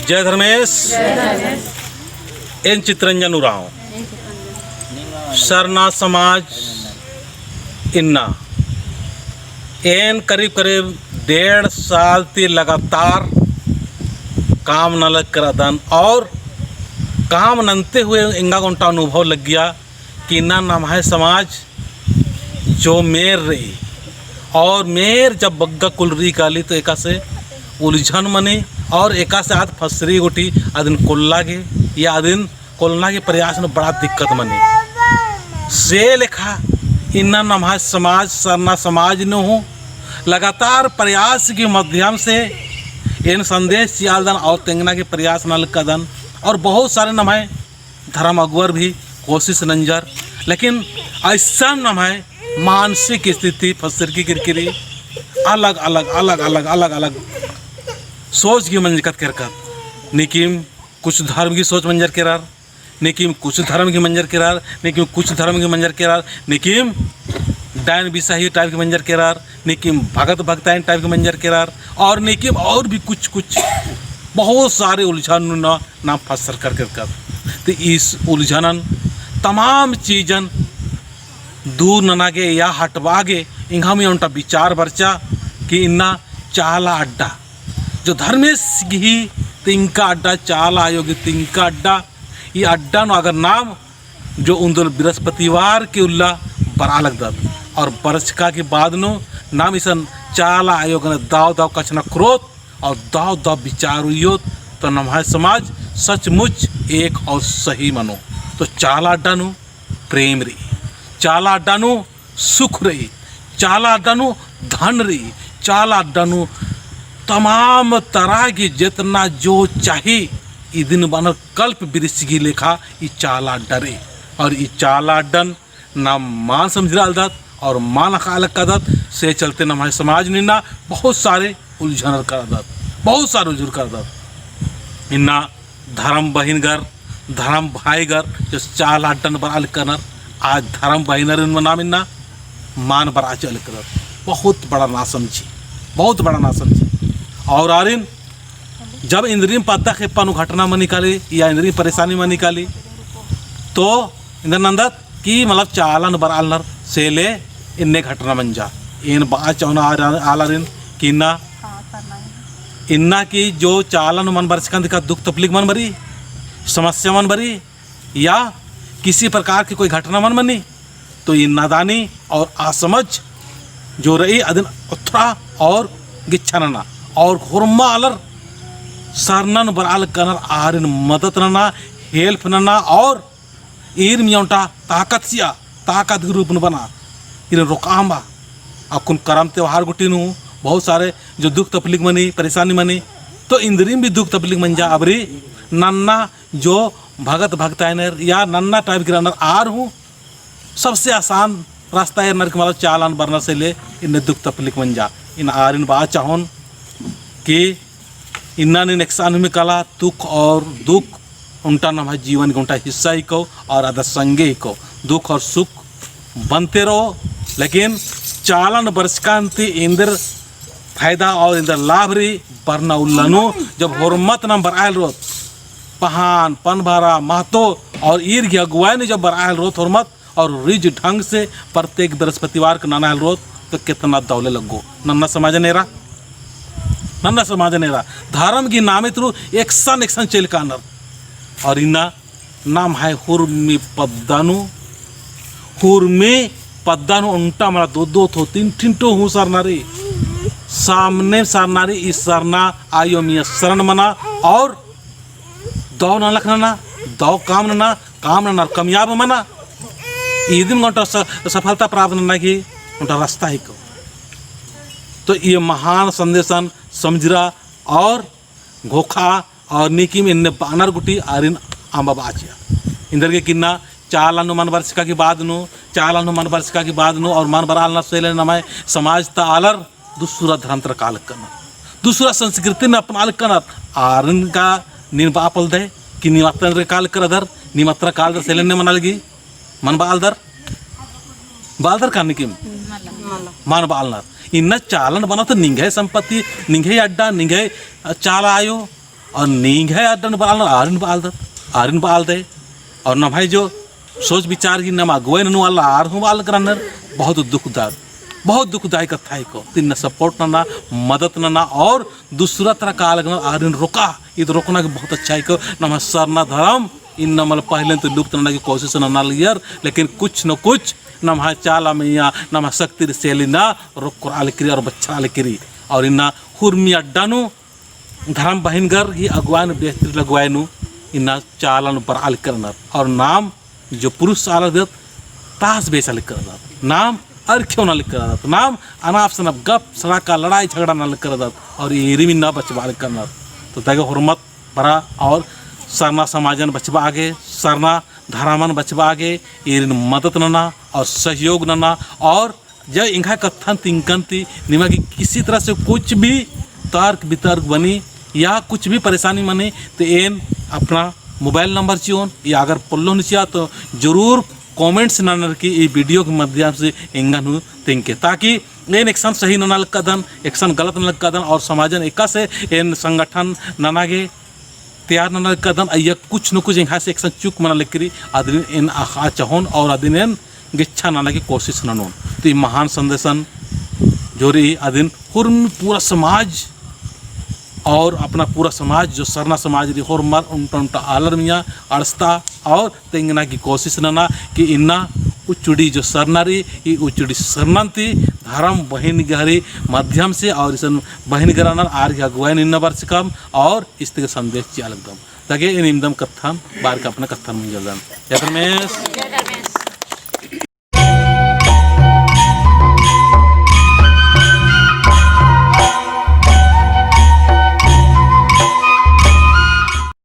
जय धर्मेश एन चित्रंजन उराव सरना समाज इन्ना एन करीब करीब 1.5 साल ती लगातार काम न लग कर दन और काम ननते हुए इंगा घंटा अनुभव लग गया कि इन्ना नाम है समाज जो मेर रही और मेर जब बग्गा कुलरी काली तो एका से उलझन मनी और एका से आद फसरी गोटी आदिन कोल्ला के या आदिन कोल्ला के प्रयास में बड़ा दिक्कत मनी से लेखा इन्ना नाम है समाज सरना समाज न हो लगातार प्रयास के माध्यम से इन संदेश सियालदन और तेंगना के प्रयास न कदन और बहुत सारे नाम है धर्म अकबर भी कोशिश नंजर लेकिन ऐसा नाम है मानसिक स्थिति फसर की किरकिरी अलग अलग अलग अलग अलग अलग सोच की मंजर कर निकिम कुछ धर्म की सोच मंजर करार निकिम कुछ धर्म की मंजर करार निकिम कुछ धर्म की मंजर करार निकिम डायन बिसाही टाइप की मंजर करार निकिम भगत भक्ताइन टाइप की मंजर करार और निकिम और भी कुछ कुछ बहुत सारे उलझन नाम फसर कर तो इस उलझनन तमाम चीज़न दूर ननागे या हटवागे इंघा में उनका विचार बरचा कि इन्ना चाला अड्डा जो धर्मेश ही तिंका अड्डा चाला आयोगी तिंका अड्डा ये अड्डा नो अगर नाम जो उन्दुल बृहस्पतिवार के उल्ला बरा लगता और बरचका के बाद नो नाम इसन चाला आयोग ने दाव दाव कचना क्रोध और दाव दाव विचार हुई तो नम्हा समाज सचमुच एक और सही मनो तो चाला अड्डा नो प्रेम रही चाला अड्डा नो सुख रही चाला अड्डा नो धन रही चाला अड्डा नो तमाम तरह की जितना जो चाहिए ई दिन बनर कल्प वृक्ष की लेखा ये चाला डरे और ये चाला डन ना मान समझ दत और मान अलग का दत से चलते न हमारे समाज ने ना बहुत सारे उलझन कर दत बहुत सारे उलझन कर दत इन्ना धर्म बहिनगर धर्म भाईगर जो चाला डन बरा करनर आज धर्म बहिनर नाम इन्ना मान बरा चल कर बहुत बड़ा ना समझी बहुत बड़ा ना समझी और आरिन जब इंद्रियम पद्दा खेपानु घटना में निकाली या इंद्रियम परेशानी में निकाली तो इंद्र नंदत की मतलब चालन बरालनर से ले इन्ने घटना मन जा इन बा चौना आलरिन कि इन्ना की जो चालन मन बरसकंद का दुख तकलीफ मन भरी समस्या मन भरी या किसी प्रकार की कोई घटना मन बनी तो ये नादानी और असमझ जो रही अदिन उत्थरा और गिच्छनना और हुर्मा अलर सरनन बराल कनर आरिन मदद नना हेल्प नना और ईर मियोंटा ताकत सिया ताकत के रूप में बना इन रोकाम्बा अकुन करम त्योहार गुटिनु बहुत सारे जो दुख तकलीफ मनी परेशानी मनी तो इंद्रियम भी दुख तकलीफ मन जा अबरी नन्ना जो भगत भक्ताइनर या नन्ना टाइप के रनर आर हूँ सबसे आसान रास्ता है नरक मतलब चालान बरना से ले इन्हें दुख तकलीफ मन जा इन आरिन बा चाहोन कि इन्ना ने नेक्सान में कला दुख और दुख उनका नाम है जीवन का उनका हिस्सा ही को और अदर संगे ही को दुख और सुख बनते रहो लेकिन चालन बरसकांति इंद्र फायदा और इंद्र लाभ रही बरना उल्लनु जब हुर्मत नाम बरायल रोत पहान पनभारा महतो और ईर की अगुवाई ने जब बरायल रोत हुर्मत और रिज ढंग से प्रत्येक बृहस्पतिवार का नाना रोत तो कितना दौले लगो नन्ना समाज नेरा नन्ना समाज नेरा धर्म की नामे थ्रू एक्शन एक्शन चल कानर और इन्ना नाम है हुर्मी पद्दानु उल्टा मरा दो थो तीन ठिंटो हूँ सरनारी सामने सरनारी इस सरना आयो मिया शरण मना और दौ न लखना दौ काम नना कामयाब मना ईदिन घंटा सफलता प्राप्त नना की उनका रास्ता ही को तो ये महान संदेशन समझरा और घोखा और निकी में इन्ने बानर गुटी आरिन आंबा बाचिया इंदर के किन्ना चालानु मन वर्षिका की बाद नु चालानु मन वर्षिका की बाद नु और मन बराल न सेले नमाय समाज ता आलर दूसरा धर्म तर काल करना दूसरा संस्कृति में अपना करना आरिन का निर्वापल दे कि निमंत्रण रे काल कर अदर निमंत्रण काल दर सेले ने मनालगी मन बालदर का निकिम मन बालनर इन्ना चालन बना तो निंगे संपत्ति निंगे अड्डा निंगे चाला आयो और नींग है अड्डन बाल आरिन बाल दे और ना भाई जो सोच विचार की नम अगुए ननु वाला आर हूँ बाल करनर बहुत दुखदायक कथा है को तीन सपोर्ट ना मदद ना और दूसरा तरह का अलग आरिन रोका इधर रोकना के बहुत अच्छा है को नम सरना धर्म इन नमल पहले तो लुप्त ना की कोशिश ना लियर लेकिन कुछ न कुछ नम चाला मैया नम शक्ति सेलिना रोक आलिक्री और बच्चा आलिक्री और इन्ना हुर्मी अड्डानु धर्म बहिनगर ही अगुवान बेहतर लगवायनु इन्ना चालन पर आलिक करनर और नाम जो पुरुष आलक देत तास बेस आलिक करनर नाम अर्ख्यों ना लिख कर नाम अनाप शनाप गप सड़ा का लड़ाई झगड़ा ना लिख कर और ये रिमी ना बचवा लिख करना तो तगे हुर्मत भरा और सरना समाजन बचवा आगे सरना धरामन बचवा आगे ये मदद नना और सहयोग नना और जब इंघा कथन तिंकंती निमा की किसी तरह से कुछ भी तर्क वितर्क बनी या कुछ भी परेशानी बनी तो एन अपना मोबाइल नंबर चियोन या अगर पल्लो नहीं तो जरूर कमेंट्स ननर की ये वीडियो के माध्यम से इंगन तिंके ताकि एन एक्शन सही ननल कदन एक्शन गलत नल कदन और समाजन एका से एन संगठन ननागे तैयार ननल कदन अय्या कुछ न कुछ यहाँ से एक्शन चुक मना लेकरी आदमी एन आखा चाहोन और आदमी एन गिच्छा नाना की कोशिश ननोन तो ये महान संदेशन जोरी आदिन पूरा समाज और अपना पूरा समाज जो सरना समाज री होर मर उनटा आलर मिया अड़स्ता और तेंगना की कोशिश नना कि इन्ना उचुड़ी जो सरनारी ये उचुड़ी सरनंती धर्म बहन गहरी माध्यम से और इस बहन गराना आर अगुवाइन इन वर्ष कम और इस तरह संदेश चालक दम तगे इन इंदम कथन बार का अपना कथन मंजल